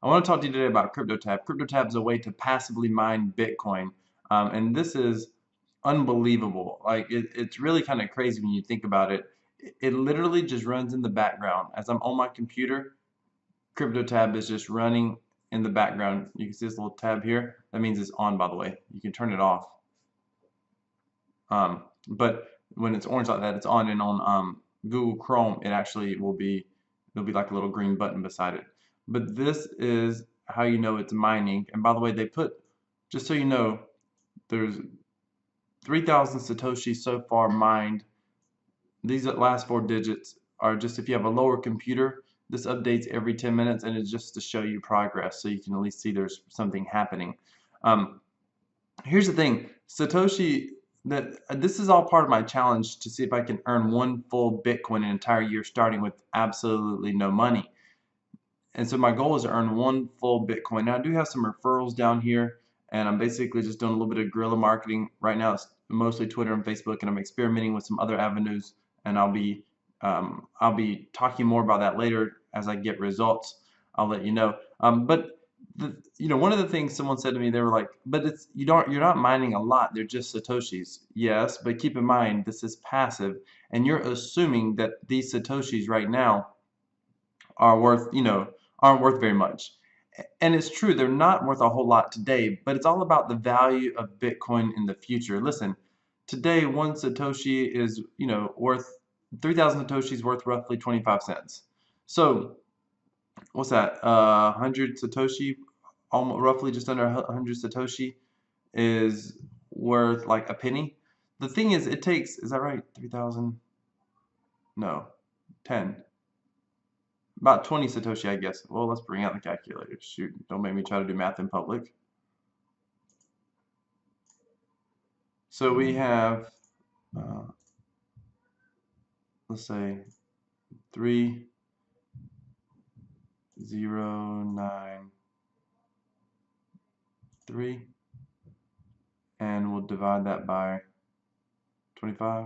I want to talk to you today about CryptoTab. CryptoTab is a way to passively mine Bitcoin, and this is unbelievable. Like it's really kind of crazy when you think about it. It literally just runs in the background. As I'm on my computer, CryptoTab is just running in the background. You can see this little tab here. That means it's on, by the way. You can turn it off. But when it's orange like that, it's on, and on Google Chrome, it actually will be, there'll be like a little green button beside it. But this is how you know it's mining. And by the way, they put, just so you know, there's 3,000 satoshis so far mined. These last four digits are just if you have a lower computer. This updates every 10 minutes, and it's just to show you progress, so you can at least see there's something happening. Here's the thing, Satoshi, this is all part of my challenge to see if I can earn one full Bitcoin an entire year starting with absolutely no money. And so my goal is to earn one full Bitcoin. Now I do have some referrals down here, and I'm basically just doing a little bit of guerrilla marketing. Right now it's mostly Twitter and Facebook, and I'm experimenting with some other avenues, and I'll be talking more about that later as I get results. I'll let you know. But one of the things someone said to me, they were like, but you're not mining a lot, they're just satoshis. Yes, but keep in mind this is passive, and you're assuming that these satoshis right now are worth, aren't worth very much. And it's true, they're not worth a whole lot today, but it's all about the value of Bitcoin in the future. Listen, today one satoshi is, worth 3,000 satoshis worth roughly 25 cents. So what's that? 100 satoshi, almost roughly just under 100 satoshi is worth like a penny. The thing is, it takes, is that right? 3,000? No, 10. About 20 satoshi, I guess. Well, let's bring out the calculator. Shoot, don't make me try to do math in public. So we have, let's say 3,093, and we'll divide that by 25.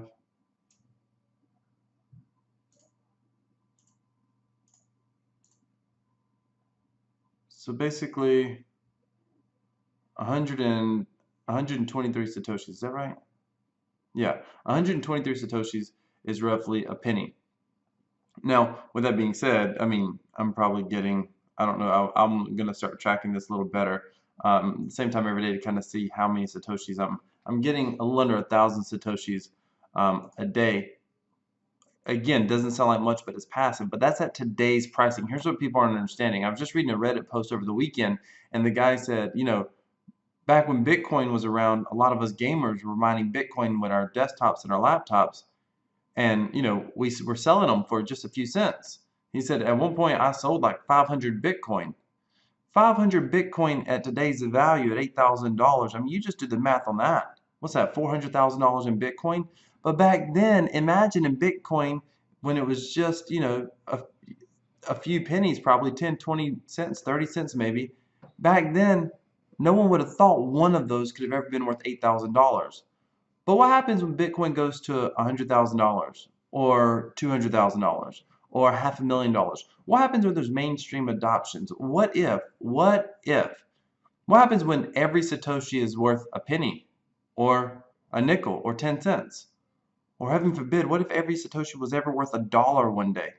So basically 123 satoshis, is that right? Yeah, 123 satoshis is roughly a penny. Now, with that being said, I mean, I'm probably getting, I don't know, I'm going to start tracking this a little better. At the same time every day to kind of see how many satoshis I'm getting. A little under 1,000 satoshis a day. Again, doesn't sound like much, but it's passive. But that's at today's pricing. Here's what people aren't understanding. I was just reading a Reddit post over the weekend, and the guy said, back when Bitcoin was around, a lot of us gamers were mining Bitcoin with our desktops and our laptops, and we were selling them for just a few cents. He said at one point I sold like 500 Bitcoin. 500 Bitcoin at today's value at $8,000. I mean, you just do the math on that. What's that? $400,000 in Bitcoin. But back then, imagine in Bitcoin when it was just a few pennies, probably 10, 20 cents, 30 cents maybe. Back then, no one would have thought one of those could have ever been worth $8,000. But what happens when Bitcoin goes to $100,000 or $200,000 or $500,000? What happens when there's mainstream adoptions? What if? What happens when every Satoshi is worth a penny or a nickel or 10 cents? Or heaven forbid, what if every Satoshi was ever worth $1 one day?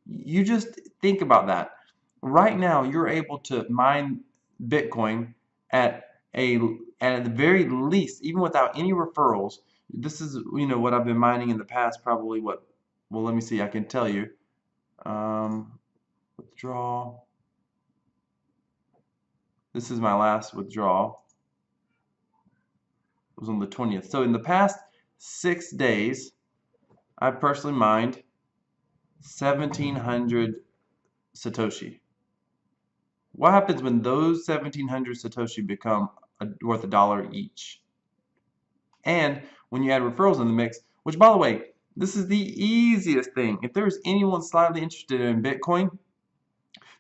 You just think about that. Right now, you're able to mine Bitcoin at the very least, even without any referrals. This is what I've been mining in the past. Probably what? Well, let me see. I can tell you. Withdrawal. This is my last withdrawal. It was on the 20th. So in the past 6 days, I personally mined 1,700 Satoshi. What happens when those 1,700 Satoshi become worth $1 each? And when you add referrals in the mix, which by the way, this is the easiest thing. If there's anyone slightly interested in Bitcoin,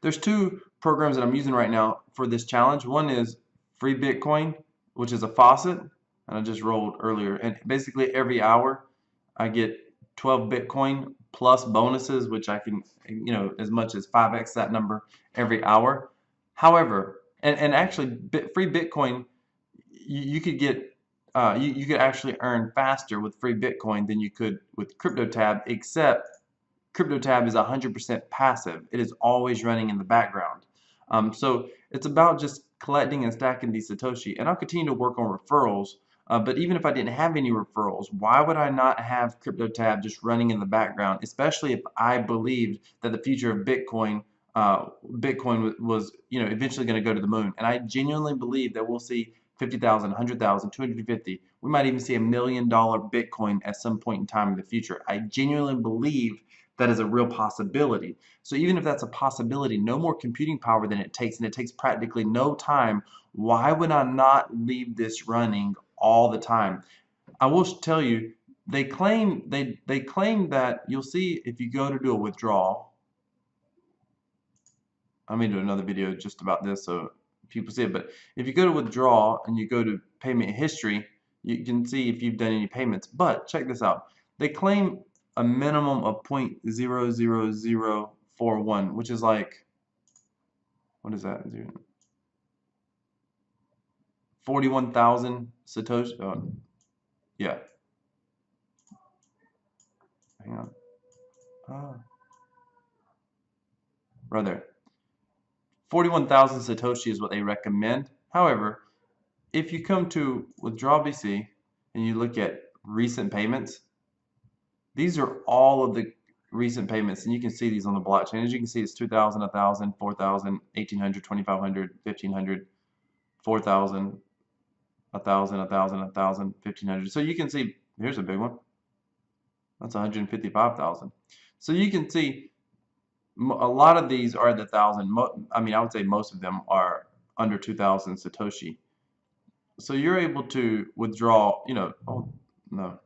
there's two programs that I'm using right now for this challenge. One is Free Bitcoin, which is a faucet, and I just rolled earlier. And basically every hour I get 12 Bitcoin plus bonuses, which I can, as much as 5x that number every hour. However, and actually, free Bitcoin, you could get you could actually earn faster with free Bitcoin than you could with CryptoTab, except CryptoTab is 100% passive. It is always running in the background. So it's about just collecting and stacking these Satoshi. And I'll continue to work on referrals. But even if I didn't have any referrals, why would I not have CryptoTab just running in the background? Especially if I believed that the future of Bitcoin, Bitcoin was, eventually going to go to the moon. And I genuinely believe that we'll see 50,000, 100,000, 250. We might even see $1 million Bitcoin at some point in time in the future. I genuinely believe that is a real possibility. So even if that's a possibility, no more computing power than it takes, and it takes practically no time, why would I not leave this running all the time? I will tell you, they claim that you'll see if you go to do a withdrawal. I may do another video just about this so people see it, but if you go to withdraw and you go to payment history, you can see if you've done any payments. But check this out. They claim a minimum of 0.00041, which is like, what is that? 41,000 Satoshi. Oh, yeah. Hang on. Right there. 41,000 Satoshi is what they recommend. However, if you come to withdraw BC and you look at recent payments, these are all of the recent payments, and you can see these on the blockchain. As you can see, it's 2,000, 1,000, 4,000, 1,800, 2,500, 1,500, 4,000, 1,000, 1,000, 1,000, 1,500. So you can see, here's a big one. That's 155,000. So you can see a lot of these are at the 1,000. I mean, I would say most of them are under 2,000 Satoshi. So you're able to withdraw, oh, no.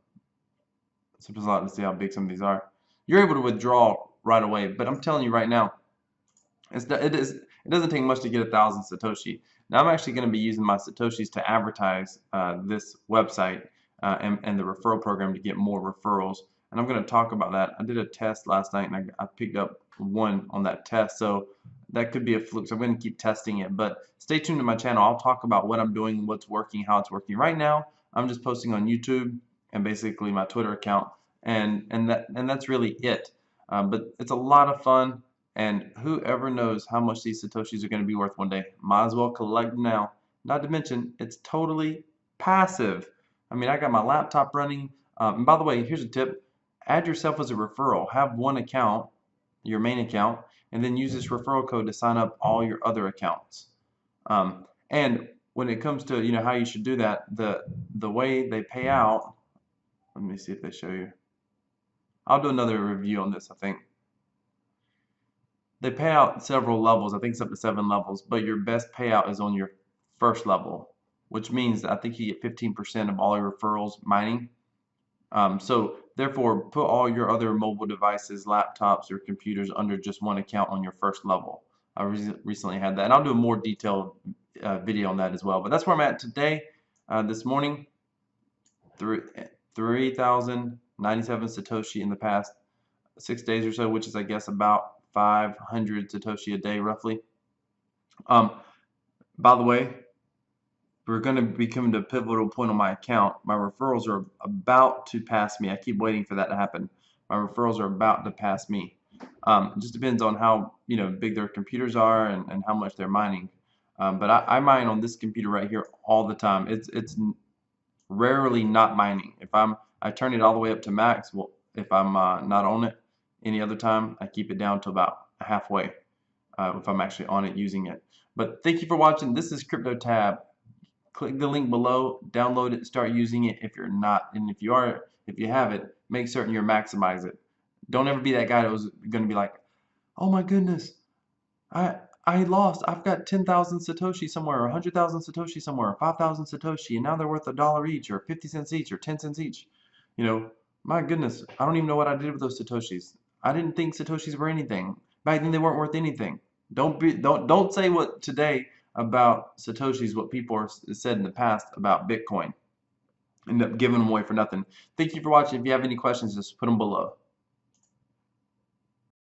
Sometimes I like to see how big some of these are. You're able to withdraw right away, but I'm telling you right now, it doesn't take much to get 1,000 Satoshi. Now I'm actually going to be using my Satoshis to advertise this website and the referral program to get more referrals. And I'm going to talk about that. I did a test last night and I picked up 1 on that test, so that could be a fluke. So I'm going to keep testing it. But stay tuned to my channel. I'll talk about what I'm doing, what's working, how it's working. Right now, I'm just posting on YouTube and basically my Twitter account, and that's really it. But it's a lot of fun, and whoever knows how much these Satoshis are going to be worth one day. Might as well collect them now. Not to mention, it's totally passive. I mean, I got my laptop running. And by the way, here's a tip. Add yourself as a referral. Have one account, your main account, and then use this referral code to sign up all your other accounts. And when it comes to how you should do that, the way they pay out, let me see if they show you. I'll do another review on this, I think. They pay out several levels. I think it's up to 7 levels, but your best payout is on your first level, which means I think you get 15% of all your referrals mining. So therefore, put all your other mobile devices, laptops, or computers under just one account on your first level. I recently had that, and I'll do a more detailed video on that as well. But that's where I'm at today. This morning, 3,097 Satoshi in the past 6 days or so, which is, I guess, about 500 Satoshi a day, roughly. By the way, we're going to be coming to a pivotal point on my account. My referrals are about to pass me. I keep waiting for that to happen. My referrals are about to pass me. It just depends on how big their computers are and how much they're mining. But I mine on this computer right here all the time. It's rarely not mining. If I turn it all the way up to max. Well, if I'm not on it any other time, I keep it down to about halfway if I'm actually on it using it. But thank you for watching. This is CryptoTab. Click the link below, download it, start using it if you're not, and if you have it, make certain you maximize it. Don't ever be that guy that was going to be like, oh my goodness, I lost. I've got 10,000 Satoshi somewhere, or 100,000 Satoshi somewhere, or 5,000 Satoshi, and now they're worth $1 each, or 50 cents each, or 10 cents each. My goodness, I don't even know what I did with those Satoshis. I didn't think Satoshis were anything. Back then they weren't worth anything. Don't say what today about Satoshis, what people said in the past about Bitcoin. End up giving them away for nothing. Thank you for watching. If you have any questions, just put them below.